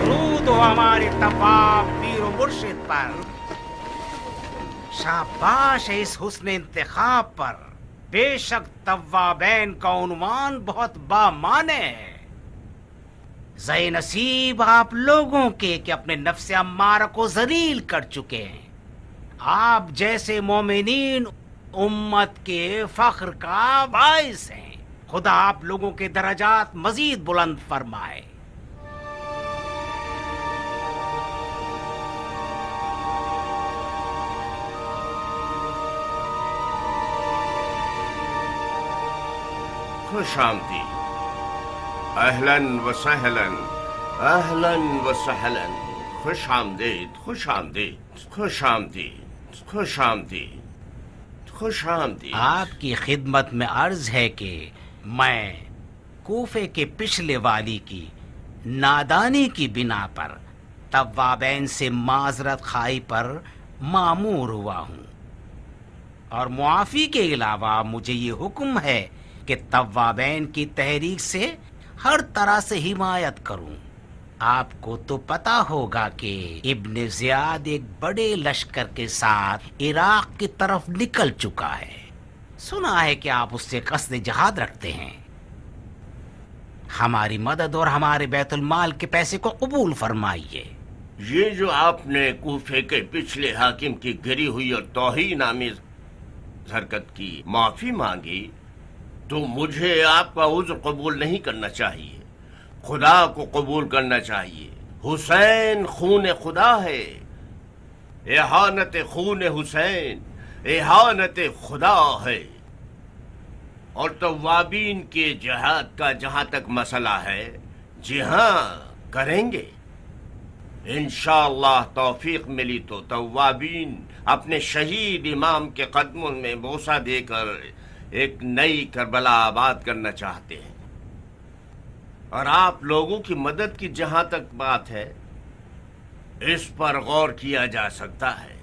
درود ہو ہمارے طواف پیر و مرشد پر، شاباش ہے اس حسن انتخاب پر۔ بے شک توابین کا عنوان بہت بامعنی ہے۔ زی نصیب آپ لوگوں کے کہ اپنے نفس امارہ کو ذلیل کر چکے ہیں۔ آپ جیسے مومنین امت کے فخر کا باعث ہیں۔ خدا آپ لوگوں کے درجات مزید بلند فرمائے۔ خوش آمدید، اہلاً و سہلاً، اہلاً و سہلاً، خوش آمدید، خوش آمدید، خوش آمدید، خوش آمدید، خوش آمدید۔ آپ کی خدمت میں عرض ہے کہ میں کوفے کے پچھلے والی کی نادانی کی بنا پر توابین سے معذرت خواہی پر مامور ہوا ہوں، اور معافی کے علاوہ مجھے یہ حکم ہے کہ توابین کی تحریک سے ہر طرح سے حمایت کروں۔ آپ کو تو پتہ ہوگا کہ ابن زیاد ایک بڑے لشکر کے ساتھ عراق کی طرف نکل چکا ہے۔ سنا ہے کہ آپ اس سے قصد جہاد رکھتے ہیں۔ ہماری مدد اور ہمارے بیت المال کے پیسے کو قبول فرمائیے۔ یہ جو آپ نے کوفے کے پچھلے حاکم کی گری ہوئی اور توہین آمیز حرکت کی معافی مانگی، تو مجھے آپ کا عذر قبول نہیں کرنا چاہیے، خدا کو قبول کرنا چاہیے۔ حسین خون خدا ہے، احانت خون حسین احانت خدا ہے۔ اور توابین کے جہاد کا جہاں تک مسئلہ ہے، جی ہاں کریں گے انشاءاللہ۔ توفیق ملی تو توابین اپنے شہید امام کے قدموں میں بوسہ دے کر ایک نئی کربلا آباد کرنا چاہتے ہیں۔ اور آپ لوگوں کی مدد کی جہاں تک بات ہے، اس پر غور کیا جا سکتا ہے۔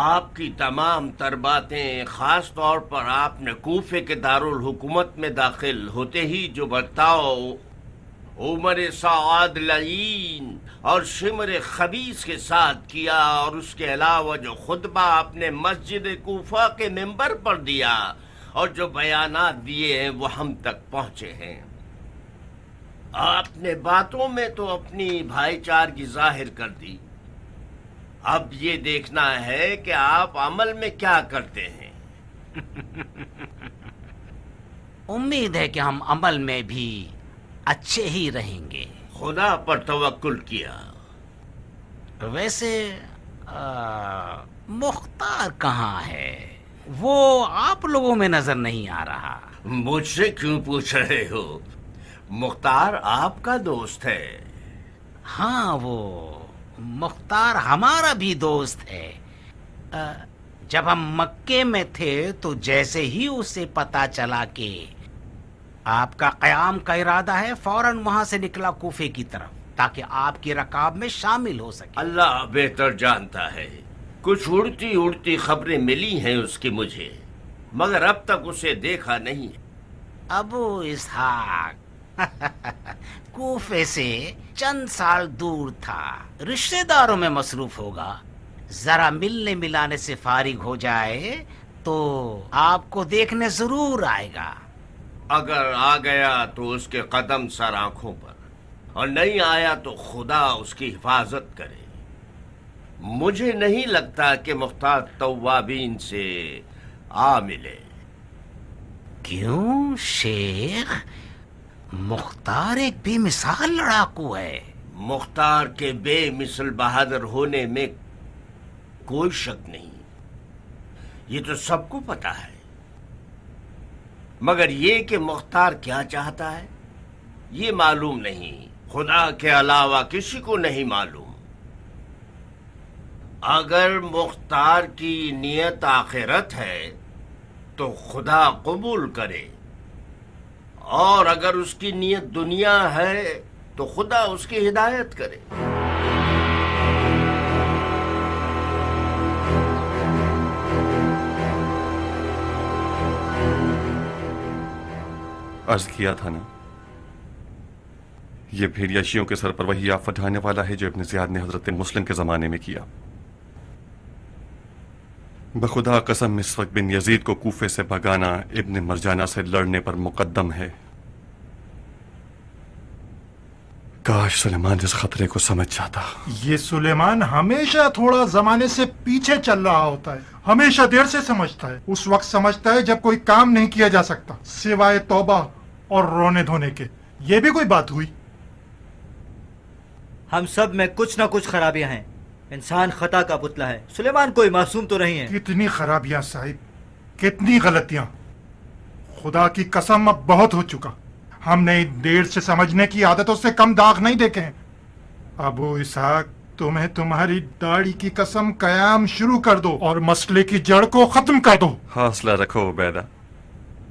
آپ کی تمام تر باتیں، خاص طور پر آپ نے کوفے کے دارالحکومت میں داخل ہوتے ہی جو برتاؤ عمر سعد لعین اور شمر خبیث کے ساتھ کیا، اور اس کے علاوہ جو خطبہ آپ نے مسجد کوفہ کے ممبر پر دیا اور جو بیانات دیے ہیں، وہ ہم تک پہنچے ہیں۔ آپ نے باتوں میں تو اپنی بھائی چارگی ظاہر کر دی، اب یہ دیکھنا ہے کہ آپ عمل میں کیا کرتے ہیں۔ امید ہے کہ ہم عمل میں بھی اچھے ہی رہیں گے۔ خدا پر توکل کیا۔ ویسے مختار کہاں ہے؟ وہ آپ لوگوں میں نظر نہیں آ رہا۔ مجھ سے کیوں پوچھ رہے ہو؟ مختار آپ کا دوست ہے۔ ہاں، وہ مختار ہمارا بھی دوست ہے۔ جب ہم مکے میں تھے تو جیسے ہی اسے پتا چلا کہ آپ کا قیام کا ارادہ ہے، فوراً وہاں سے نکلا کوفے کی طرف تاکہ آپ کی رکاب میں شامل ہو سکے۔ اللہ بہتر جانتا ہے، کچھ اڑتی اڑتی خبریں ملی ہیں اس کی مجھے، مگر اب تک اسے دیکھا نہیں۔ ابو اسحاق کوفے سے چند سال دور تھا، رشتہ داروں میں مصروف ہوگا، ذرا ملنے ملانے سے فارغ ہو جائے تو آپ کو دیکھنے ضرور آئے گا۔ अगर आ गया तो उसके कदम सर आंखों पर, और नहीं आया तो खुदा उसकी हिफाजत करे। मुझे नहीं लगता कि मुख्तार तव्वाबीन से आ मिले। क्यों शेख? मुख्तार एक बेमिसाल लड़ाकू है। मुख्तार के बेमिसल बहादुर होने में कोई शक नहीं, ये तो सबको पता है। मगर ये कि मुख्तार क्या चाहता है ये मालूम नहीं, खुदा के अलावा किसी को नहीं मालूम। अगर मुख्तार की नियत आखिरत है तो खुदा कबूल करे, और अगर उसकी नियत दुनिया है तो खुदा उसकी हिदायत करे। अर्ज किया था ना, ये भेड़िया शियों के सर पर वही आफत ढाने वाला है जो इब्न ज़ियाद ने हजरत मुस्लिम के जमाने में किया। बखुदा कसम इस वक्त बिन यजीद को कूफे से भगाना इब्न मरजाना से लड़ने पर मुकद्दम है। काश सुलेमान इस खतरे को समझ जाता। ये सुलेमान हमेशा थोड़ा जमाने से पीछे चल रहा होता है, हमेशा देर से समझता है। उस वक्त समझता है जब कोई काम नहीं किया जा सकता सिवाय तौबा और रोने धोने के। ये भी कोई बात हुई? हम सब में कुछ ना कुछ खराबियां हैं। इंसान खता का पुतला है, सुलेमान कोई मासूम तो नहीं है। कितनी खराबियां साहिब, कितनी गलतियां। खुदा की कसम अब बहुत हो चुका। हमने देर से समझने की आदतों से कम दाग नहीं देखे हैं। अबू इसहाक, तुम्हें तुम्हारी दाढ़ी की कसम कयाम शुरू कर दो और मसले की जड़ को खत्म कर दो। हौसला रखो उबैदा,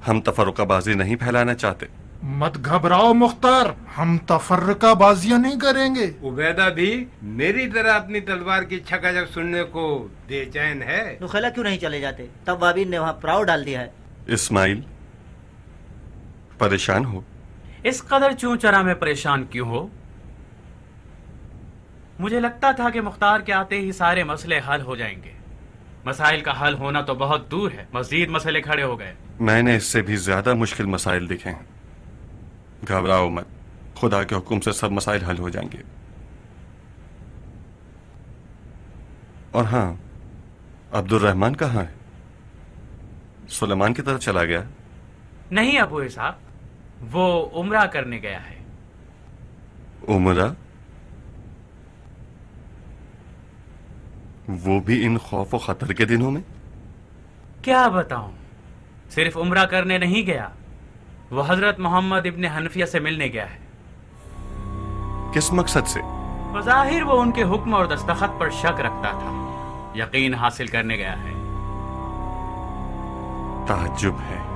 हम तफरुकाबाजी नहीं फैलाना चाहते। मत घबराओ मुख्तार, हम तफर्रका बाजियां नहीं करेंगे। उबैदा भी मेरी तरह अपनी तलवार की छकाछक सुनने को बेचैन है। नुखैला क्यों नहीं चले जाते? तब वाबीन ने वहाँ पड़ाव डाल दिया है। इस्माइल, परेशान हो? इस कदर चूं चरा में परेशान क्यों हो? मुझे लगता था कि मुख्तार के आते ही सारे मसले हल हो जाएंगे। मसाइल का हल होना तो बहुत दूर है, मजीद मसले खड़े हो गए। मैंने इससे भी ज्यादा मुश्किल मसाइल देखे हैं। घबराओ मत, खुदा के हुक्म से सब मसाइल हल हो जाएंगे। और हाँ, अब्दुल रहमान कहाँ है? सुलेमान की तरफ चला गया? नहीं अबू इसाक, वो उम्रा करने गया है। उम्रा? वो भी इन खौफ और खतर के दिनों में? क्या बताऊं, सिर्फ उम्रा करने नहीं गया, वो हजरत मोहम्मद इब्न हनफिया से मिलने गया है। किस मकसद से? बज़ाहिर वो उनके हुक्म और दस्तखत पर शक रखता था, यकीन हासिल करने गया है। ताज्जुब है।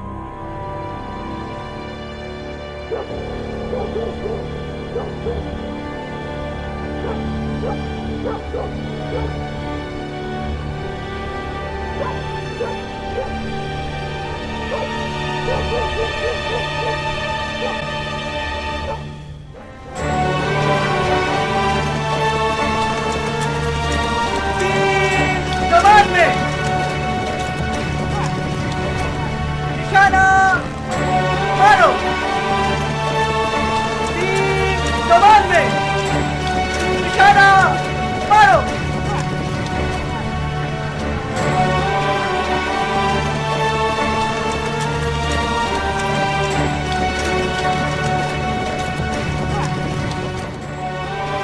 कमान में निशाना मारो। कमान में निशाना मारो।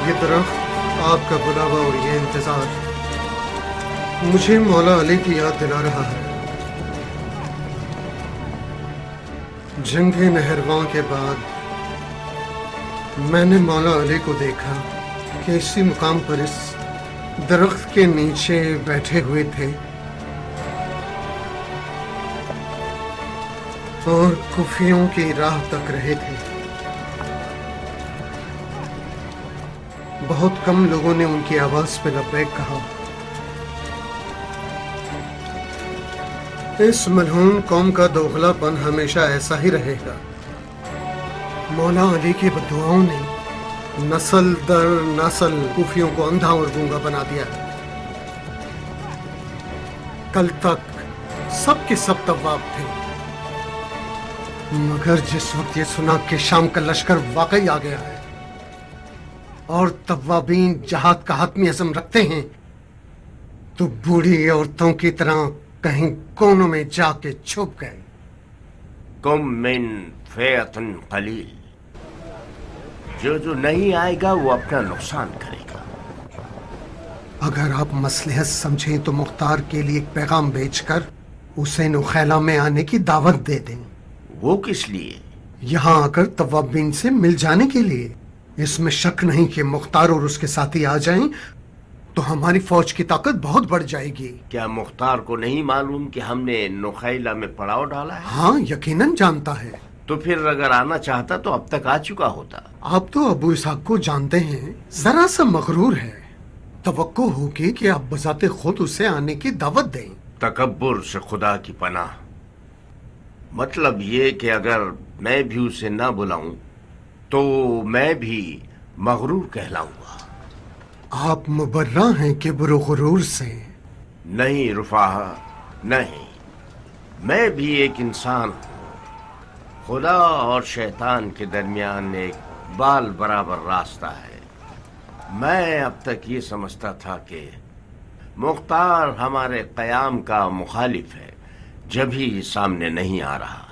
ये दरख्त, आपका बुलावा और ये इंतजार मुझे मौला अली की याद दिला रहा है। जंगे नहरवां के बाद मैंने मौला अली को देखा कि इसी मुकाम पर इस दरख्त के नीचे बैठे हुए थे और कुफियों की राह तक रहे थे। बहुत कम लोगों ने उनकी आवाज पे लब्बैक कहा। इस मलहून कौम का दोगलापन हमेशा ऐसा ही रहेगा। मौला अली की बद्दुआओं ने नस्ल दर नस्ल कुफियों को अंधा और गूंगा बना दिया। कल तक सब के सब तवाब थे, मगर जिस वक्त ये सुना कि शाम का लश्कर वाकई आ गया है और तवाबीन जहाद का हतमी अज़म रखते हैं, तो बूढ़ी औरतों की तरह कहीं कोनों में जाके छुप गए। कुम मिन फ़िअतिन क़लील, जो नहीं आएगा वो अपना नुकसान करेगा। अगर आप मसलहत समझें तो मुख्तार के लिए एक पैगाम भेजकर उसे नुखैला में आने की दावत दे दें। वो किस लिए? यहाँ आकर तवाबीन से मिल जाने के लिए। इसमें शक नहीं कि मुख्तार और उसके साथी आ जाएं तो हमारी फौज की ताकत बहुत बढ़ जाएगी। क्या मुख्तार को नहीं मालूम कि हमने नुखैला में पड़ाव डाला है? हाँ, यकीनन जानता है। तो फिर अगर आना चाहता तो अब तक आ चुका होता। आप तो अबू इसहाक को जानते हैं, जरा सा मगरूर है। तवक्को होगी कि आप बजाते खुद उसे आने की दावत दें। तकब्बुर से खुदा की पनाह। मतलब ये कि अगर मैं भी उसे ना बुलाऊं तो मैं भी मगरूर कहलाऊंगा। आप मुबर्रा हैं किब्र और गुरूर से। नहीं रुफाहा, नहीं, मैं भी एक इंसान हूं। खुदा और शैतान के दरमियान एक बाल बराबर रास्ता है। मैं अब तक ये समझता था कि मुख्तार हमारे क़याम का मुखालिफ है, जब ही सामने नहीं आ रहा।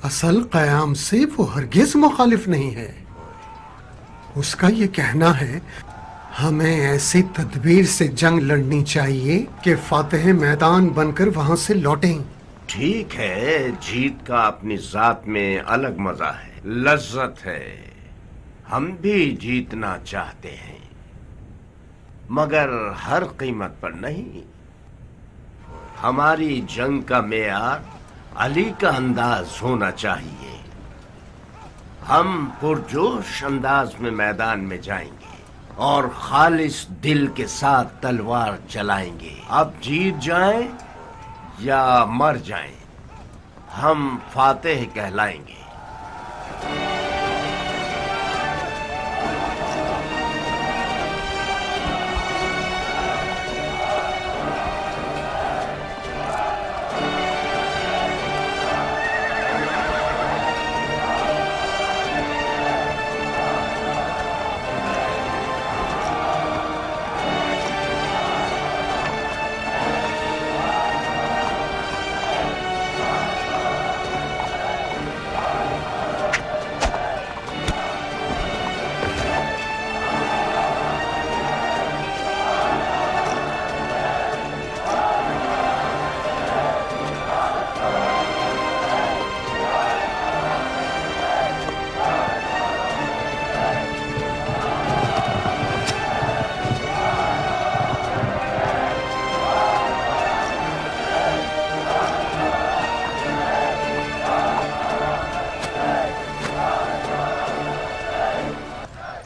असल क़याम से वो हरगिज़ मुखालिफ नहीं है। उसका ये कहना है हमें ऐसी तदबीर से जंग लड़नी चाहिए कि फातेह मैदान बनकर वहां से लौटें। ठीक है, जीत का अपनी जात में अलग मजा है, लज्जत है। हम भी जीतना चाहते हैं, मगर हर कीमत पर नहीं। हमारी जंग का मेयार अली का अंदाज होना चाहिए। हम पुरजोश अंदाज में मैदान में जाएंगे और खालिस दिल के साथ तलवार चलाएंगे। अब जीत जाएं या मर जाएं, हम फातेह कहलाएंगे।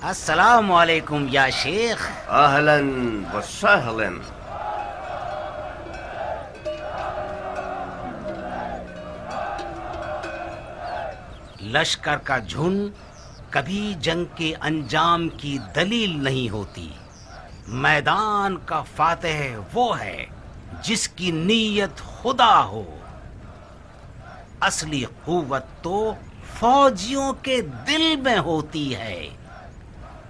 अस्सलाम वालेकुम या शेख। अहलन व सहलन। लश्कर का झुंड कभी जंग के अंजाम की दलील नहीं होती। मैदान का फातेह वो है जिसकी नीयत खुदा हो। असली कुव्वत तो फौजियों के दिल में होती है,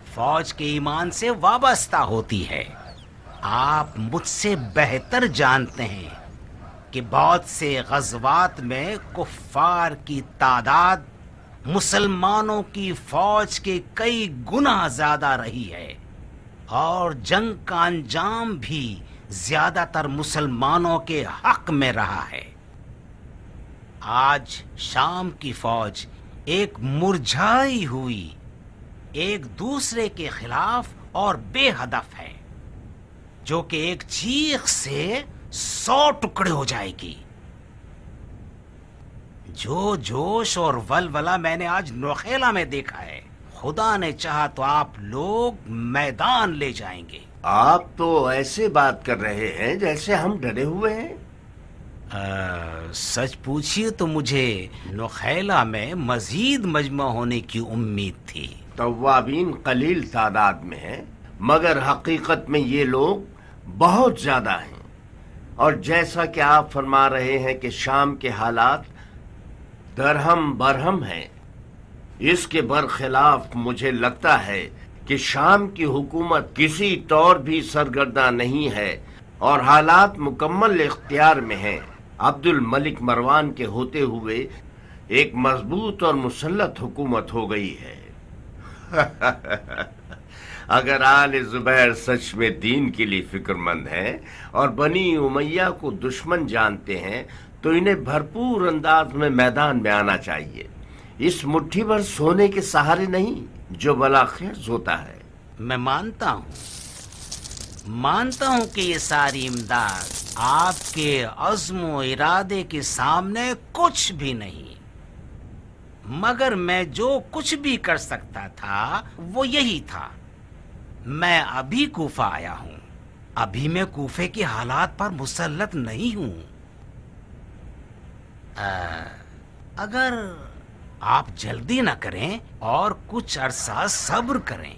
फौज के ईमान से वाबस्ता होती है। आप मुझसे बेहतर जानते हैं कि बहुत से गज़वात में कुफ्फार की तादाद मुसलमानों की फौज के कई गुना ज्यादा रही है और जंग का अंजाम भी ज्यादातर मुसलमानों के हक में रहा है। आज शाम की फौज एक मुरझाई हुई, एक दूसरे के खिलाफ और बेहदफ है, जो कि एक चीख से 100 टुकड़े हो जाएगी। जो जोश और वलवला मैंने आज नौखेला में देखा है, खुदा ने चाहा तो आप लोग मैदान ले जाएंगे। आप तो ऐसे बात कर रहे हैं जैसे हम डरे हुए हैं। सच पूछिए तो मुझे नौखेला में मजीद मजमा होने की उम्मीद थी। तवाबीन कलील तादाद में है, मगर हकीकत में ये लोग बहुत ज्यादा हैं। और जैसा कि आप फरमा रहे हैं कि शाम के हालात درہم برہم ہیں. اس کے برخلاف مجھے لگتا ہے کہ شام کی حکومت کسی طور بھی سرگرداں نہیں ہے اور حالات مکمل اختیار میں ہیں. عبد الملک مروان کے ہوتے ہوئے ایک مضبوط اور مسلط حکومت ہو گئی ہے. اگر آل زبیر سچ میں دین کے لیے فکر مند ہیں اور بنی امیہ کو دشمن جانتے ہیں تو انہیں بھرپور انداز میں میدان میں آنا چاہیے. اس مٹھی بھر سونے کے سہارے نہیں جو بلا خیز ہوتا ہے. میں مانتا ہوں کہ یہ ساری امداد آپ کے عزم و ارادے کے سامنے کچھ بھی نہیں، مگر میں جو کچھ بھی کر سکتا تھا وہ یہی تھا. میں ابھی کوفہ آیا ہوں، ابھی میں کوفے کے حالات پر مسلط نہیں ہوں. اگر آپ جلدی نہ کریں اور کچھ عرصہ صبر کریں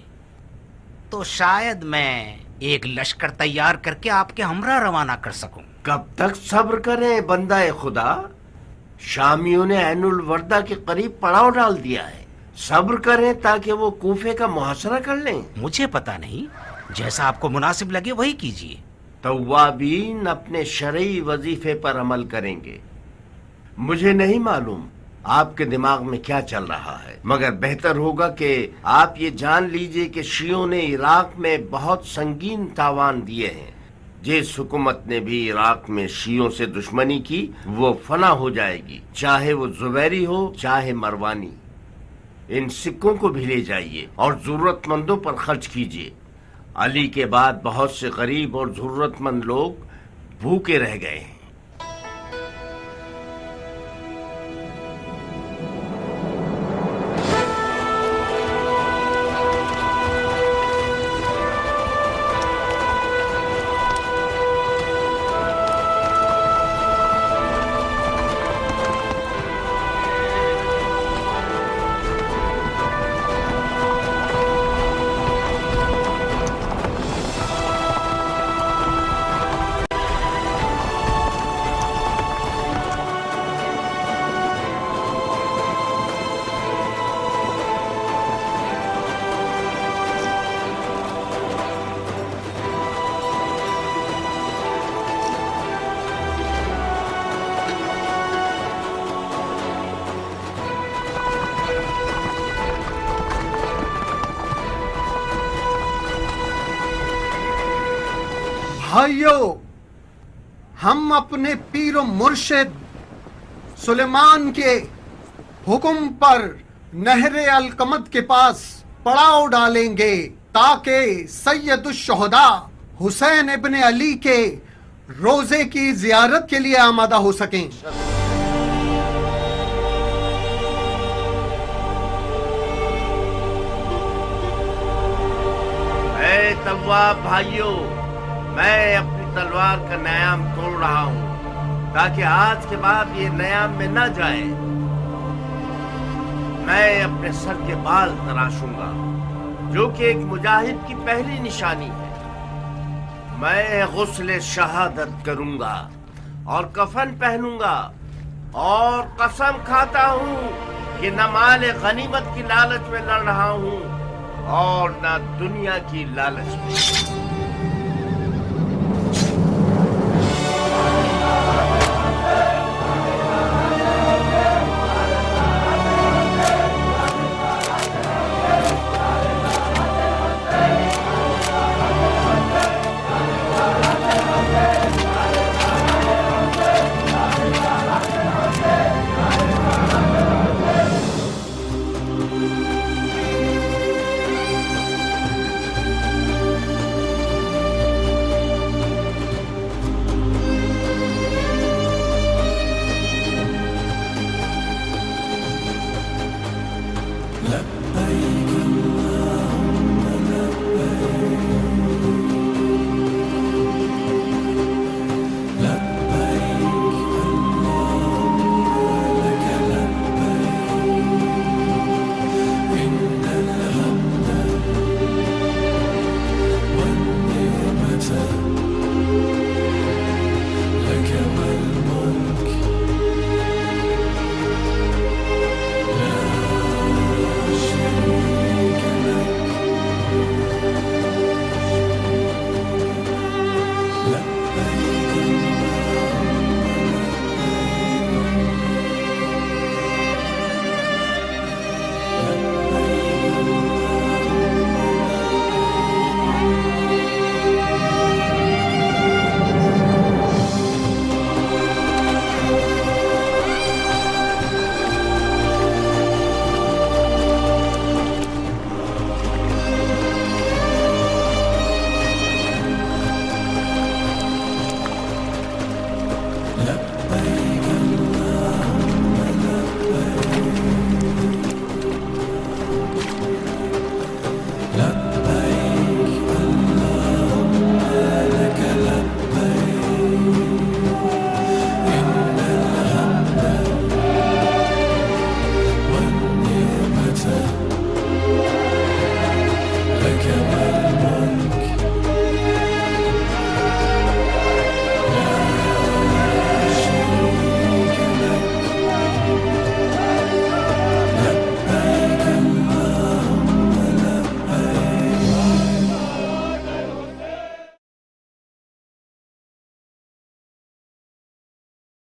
تو شاید میں ایک لشکر تیار کر کے آپ کے ہمراہ روانہ کر سکوں. کب تک صبر کریں بندہ خدا؟ شامیوں نے عین الوردہ کے قریب پڑاؤ ڈال دیا ہے. صبر کریں تاکہ وہ کوفے کا محاصرہ کر لیں. مجھے پتا نہیں، جیسا آپ کو مناسب لگے وہی کیجیے. توابین اپنے شرعی وظیفے پر عمل کریں گے. مجھے نہیں معلوم آپ کے دماغ میں کیا چل رہا ہے، مگر بہتر ہوگا کہ آپ یہ جان لیجئے کہ شیعوں نے عراق میں بہت سنگین تاوان دیے ہیں. جس حکومت نے بھی عراق میں شیعوں سے دشمنی کی وہ فنا ہو جائے گی، چاہے وہ زبیری ہو چاہے مروانی. ان سکوں کو بھی لے جائیے اور ضرورت مندوں پر خرچ کیجیے. علی کے بعد بہت سے غریب اور ضرورت مند لوگ بھوکے رہ گئے ہیں. بھائیو، ہم اپنے پیر و مرشد سلیمان کے حکم پر نہر القمد کے پاس پڑاؤ ڈالیں گے تاکہ سید الشہداء حسین ابن علی کے روزے کی زیارت کے لیے آمادہ ہو سکیں. اے تواب بھائیو، میں اپنی تلوار کا نیام توڑ رہا ہوں تاکہ آج کے بعد یہ نیام میں نہ جائے. میں اپنے سر کے بال تراشوں گا جو کہ ایک مجاہد کی پہلی نشانی ہے. میں غسل شہادت کروں گا اور کفن پہنوں گا اور قسم کھاتا ہوں کہ نہ مال غنیمت کی لالچ میں لڑ رہا ہوں اور نہ دنیا کی لالچ میں.